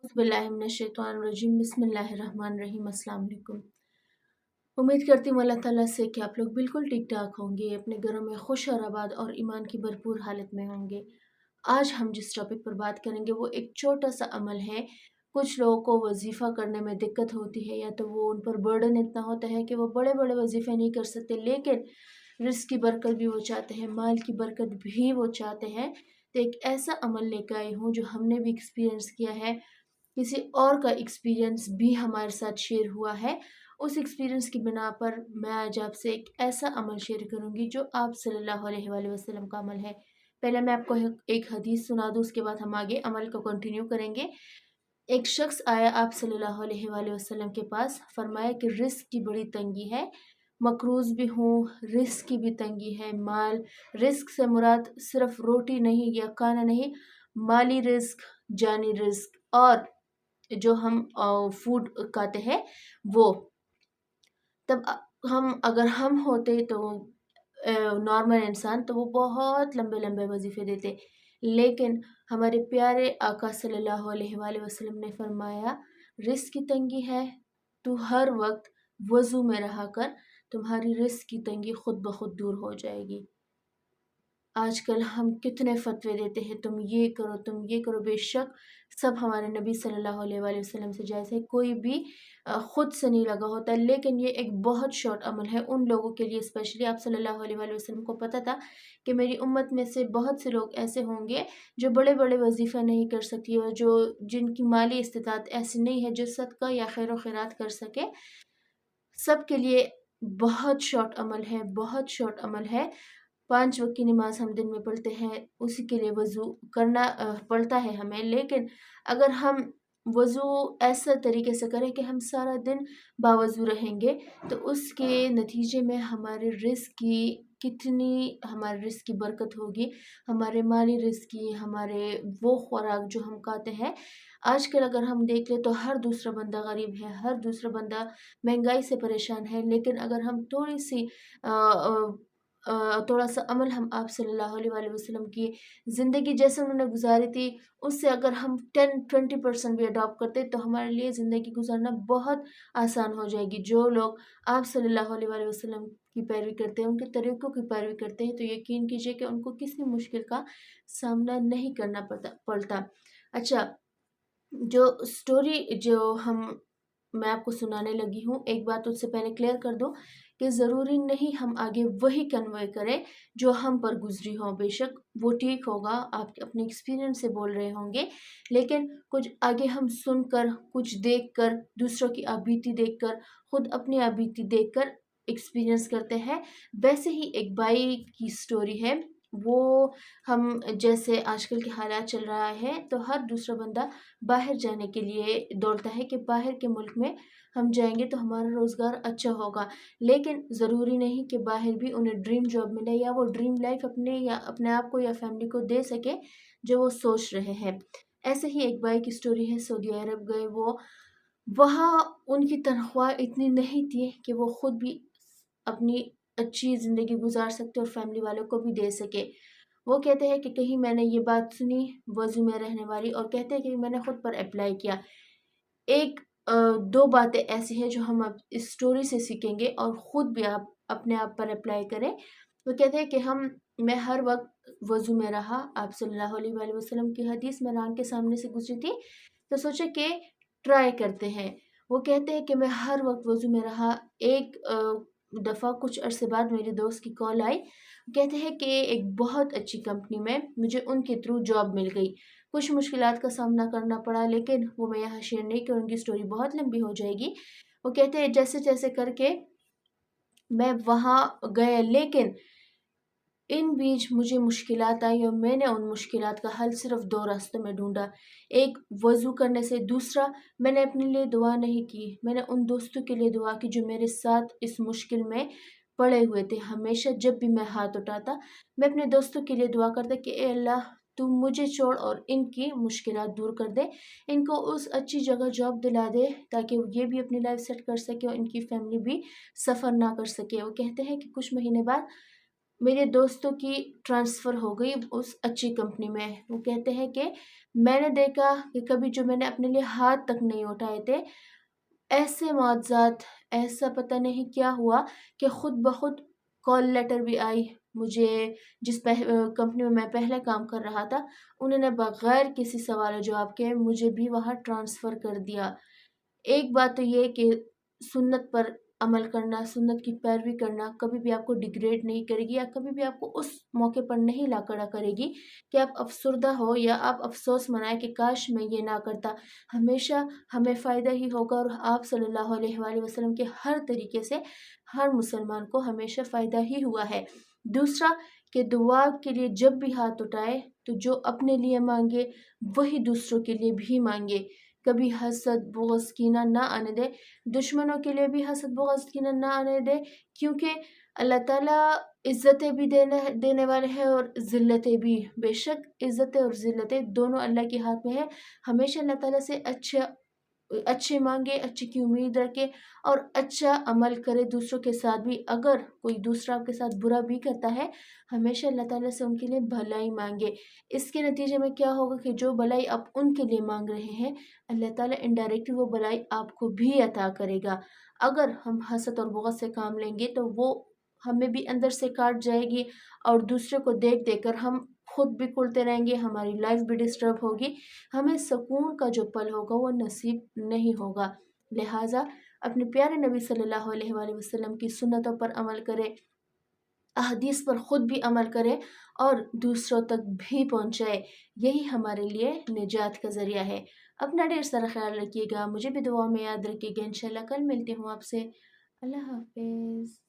बिस्मिल्लाहिर्रहमानिर्रहीम बिस्मिल्लाहिर्रहमानिर्रहीम अस्सलाम वालेकुम। उम्मीद करती हूँ अल्लाह ताला से कि आप लोग बिल्कुल ठीक ठाक होंगे, अपने घरों में खुश और आबाद और ईमान की भरपूर हालत में होंगे। आज हम जिस टॉपिक पर बात करेंगे वो एक छोटा सा अमल है। कुछ लोगों को वजीफ़ा करने में दिक्कत होती है, या तो वो उन पर बर्डन इतना होता है कि वो बड़े बड़े वजीफ़े नहीं कर सकते, लेकिन रिस्क की बरकत भी वो चाहते हैं, माल की बरकत भी वो चाहते हैं। तो एक ऐसा अमल लेकर आई हूँ जो हमने भी एक्सपीरियंस किया है, किसी और का एक्सपीरियंस भी हमारे साथ शेयर हुआ है। उस एक्सपीरियंस की बिना पर मैं आज आपसे एक ऐसा अमल शेयर करूँगी जो आप सल्लल्लाहु अलैहि वसल्लम का अमल है। पहले मैं आपको एक हदीस सुना दूँ, उसके बाद हम आगे अमल को कंटिन्यू करेंगे। एक शख्स आया आप सल्लल्लाहु अलैहि वसल्लम के पास, फरमाया कि रिस्क की बड़ी तंगी है, मकरूज़ भी हूँ, रिस्क की भी तंगी है। माल, रिस्क से मुराद सिर्फ रोटी नहीं या खाना नहीं, माली रिस्क, जानी रिस्क और जो हम फूड खाते हैं वो। तब हम अगर हम होते तो नॉर्मल इंसान, तो वो बहुत लंबे लंबे वजीफ़े देते, लेकिन हमारे प्यारे आका सल्लल्लाहु अलैहि वसल्लम ने फरमाया, रिस्क की तंगी है, तू हर वक्त वज़ू में रहा कर, तुम्हारी रिस्क की तंगी खुद ब खुद दूर हो जाएगी। आजकल हम कितने फ़तवे देते हैं, तुम ये करो, तुम ये करो। बेशक सब हमारे नबी सल्लल्लाहु अलैहि वसल्लम से जायज़ है, कोई भी ख़ुद से नहीं लगा होता, लेकिन ये एक बहुत शॉर्ट अमल है उन लोगों के लिए। स्पेशली आप सल्लल्लाहु अलैहि वसल्लम को पता था कि मेरी उम्मत में से बहुत से लोग ऐसे होंगे जो बड़े-बड़े वज़ीफ़ा नहीं कर सकती, और जिनकी माली इस्तिताअत ऐसी नहीं है जो सदका या खैर व खैरात कर सके। सब के लिए बहुत शॉर्ट अमल है, बहुत शॉर्ट अमल है। 5 वक़्त की नमाज़ हम दिन में पढ़ते हैं, उसी के लिए वज़ू करना पड़ता है हमें। लेकिन अगर हम वज़ू ऐसा तरीके से करें कि हम सारा दिन बावज़ू रहेंगे, तो उसके नतीजे में हमारे रिज़्क की बरकत होगी, हमारे माली रिज़्क की, हमारे वो खुराक जो हम खाते हैं। आजकल अगर हम देख लें तो हर दूसरा बंदा गरीब है, हर दूसरा बंदा महंगाई से परेशान है। लेकिन अगर हम थोड़ा-सा अमल हम आप सल्लल्लाहु अलैहि वसल्लम की ज़िंदगी जैसे उन्होंने गुज़ारी थी, उससे अगर हम 10-20% भी अडॉप्ट करते, तो हमारे लिए ज़िंदगी गुज़ारना बहुत आसान हो जाएगी। जो लोग आप सल्लल्लाहु अलैहि वसल्लम की पैरवी करते हैं, उनके तरीक़ों की पैरवी करते हैं, तो यकीन कीजिए कि उनको किसी मुश्किल का सामना नहीं करना पड़ता। अच्छा, जो स्टोरी जो मैं आपको सुनाने लगी हूँ, एक बात उससे पहले क्लियर कर दूँ कि ज़रूरी नहीं हम आगे वही कन्वे करें जो हम पर गुज़री हो। बेशक वो ठीक होगा, आप अपने एक्सपीरियंस से बोल रहे होंगे, लेकिन कुछ आगे हम सुनकर, कुछ देखकर, दूसरों की बीती देखकर, खुद अपनी बीती देखकर एक्सपीरियंस करते हैं। वैसे ही एक बाई की स्टोरी है। वो हम जैसे आजकल के हालात चल रहा है, तो हर दूसरा बंदा बाहर जाने के लिए दौड़ता है कि बाहर के मुल्क में हम जाएँगे तो हमारा रोज़गार अच्छा होगा। लेकिन ज़रूरी नहीं कि बाहर भी उन्हें ड्रीम जॉब मिले, या वो ड्रीम लाइफ़ अपने आप को या फैमिली को दे सके जो वो सोच रहे हैं। ऐसे ही एक भाई की स्टोरी है, सऊदी अरब गए वो। वहाँ उनकी तनख्वाह इतनी नहीं थी कि वो खुद भी अपनी अच्छी ज़िंदगी गुज़ार सकते और फैमिली वालों को भी दे सके। वो कहते हैं कि कहीं मैंने ये बात सुनी वज़ू में रहने वाली, और कहते हैं कि मैंने खुद पर अप्लाई किया। एक 2 बातें ऐसी हैं जो हम अब इस स्टोरी से सीखेंगे और ख़ुद भी आप अपने आप पर अप्लाई करें। वो कहते हैं कि मैं हर वक़्त वज़ू में रहा। आप सल्लल्लाहु अलैहि वसल्लम की हदीस मेरे आँख के सामने से गुज़री थी, तो सोचा कि ट्राई करते हैं। वो कहते हैं कि मैं हर वक़्त वज़ू में रहा। एक दफ़ा कुछ अरसे बाद मेरे दोस्त की कॉल आई। कहते हैं कि एक बहुत अच्छी कंपनी में मुझे उनके थ्रू जॉब मिल गई। कुछ मुश्किलात का सामना करना पड़ा, लेकिन वो मैं यहाँ शेयर नहीं करूँगी, स्टोरी बहुत लंबी हो जाएगी। वो कहते हैं जैसे-जैसे करके मैं वहाँ गए, लेकिन इन बीच मुझे मुश्किलात आई और मैंने उन मुश्किलात का हल सिर्फ़ 2 रास्तों में ढूँढा। एक वज़ू करने से, दूसरा मैंने अपने लिए दुआ नहीं की, मैंने उन दोस्तों के लिए दुआ की जो मेरे साथ इस मुश्किल में पड़े हुए थे। हमेशा जब भी मैं हाथ उठाता, मैं अपने दोस्तों के लिए दुआ करता कि ए अल्लाह, तू मुझे छोड़ और इनकी मुश्किलात दूर कर दे। इनको उस अच्छी जगह जॉब दिला दे ताकि ये भी अपनी लाइफ़ सेट कर सके और इनकी फैमिली भी सफ़र ना कर सके। वो कहते हैं कि कुछ महीने बाद میرے دوستوں کی ٹرانسفر ہو گئی اس اچھی کمپنی میں۔ وہ کہتے ہیں کہ میں نے دیکھا کہ کبھی جو میں نے اپنے لیے ہاتھ تک نہیں اٹھائے تھے، ایسے معاوضات، ایسا پتہ نہیں کیا ہوا کہ خود بخود کال لیٹر بھی آئی مجھے، جس کمپنی میں میں پہلے کام کر رہا تھا، انہوں نے بغیر کسی سوال و جواب کے مجھے بھی وہاں ٹرانسفر کر دیا۔ ایک بات تو یہ کہ سنت پر عمل کرنا، سنت کی پیروی کرنا کبھی بھی آپ کو ڈیگریڈ نہیں کرے گی، یا کبھی بھی آپ کو اس موقع پر نہیں لا کھڑا کرے گی کہ آپ افسردہ ہو یا آپ افسوس منائیں کہ کاش میں یہ نہ کرتا۔ ہمیشہ ہمیں فائدہ ہی ہوگا، اور آپ صلی اللہ علیہ وآلہ وسلم کے ہر طریقے سے ہر مسلمان کو ہمیشہ فائدہ ہی ہوا ہے۔ دوسرا کہ دعا کے لیے جب بھی ہاتھ اٹھائے تو جو اپنے لیے مانگے وہی دوسروں کے لیے بھی مانگے۔ کبھی حسد بغض کینہ نہ آنے دے، دشمنوں کے لیے بھی حسد بغض کینہ نہ آنے دے، کیونکہ اللہ تعالیٰ عزتیں بھی دینے والے ہیں اور ذلتیں بھی۔ بے شک عزتیں اور ذلتیں دونوں اللہ کے ہاتھ میں ہیں۔ ہمیشہ اللہ تعالیٰ سے اچھے مانگے، اچھے کی امید رکھے اور اچھا عمل کرے دوسروں کے ساتھ بھی۔ اگر کوئی دوسرا آپ کے ساتھ برا بھی کرتا ہے، ہمیشہ اللہ تعالیٰ سے ان کے لیے بھلائی مانگے۔ اس کے نتیجے میں کیا ہوگا کہ جو بھلائی آپ ان کے لیے مانگ رہے ہیں، اللہ تعالیٰ انڈائریکٹلی وہ بھلائی آپ کو بھی عطا کرے گا۔ اگر ہم حسد اور بغض سے کام لیں گے تو وہ ہمیں بھی اندر سے کاٹ جائے گی، اور دوسرے کو دیکھ دیکھ کر ہم خود بھی کلتے رہیں گے، ہماری لائف بھی ڈسٹرب ہوگی، ہمیں سکون کا جو پل ہوگا وہ نصیب نہیں ہوگا۔ لہٰذا اپنے پیارے نبی صلی اللہ علیہ وآلہ وسلم کی سنتوں پر عمل کرے، احادیث پر خود بھی عمل کرے اور دوسروں تک بھی پہنچائے۔ یہی ہمارے لیے نجات کا ذریعہ ہے۔ اپنا ڈھیر سارا خیال رکھیے گا، مجھے بھی دعا میں یاد رکھیے گا۔ انشاءاللہ کل ملتی ہوں آپ سے۔ اللہ حافظ۔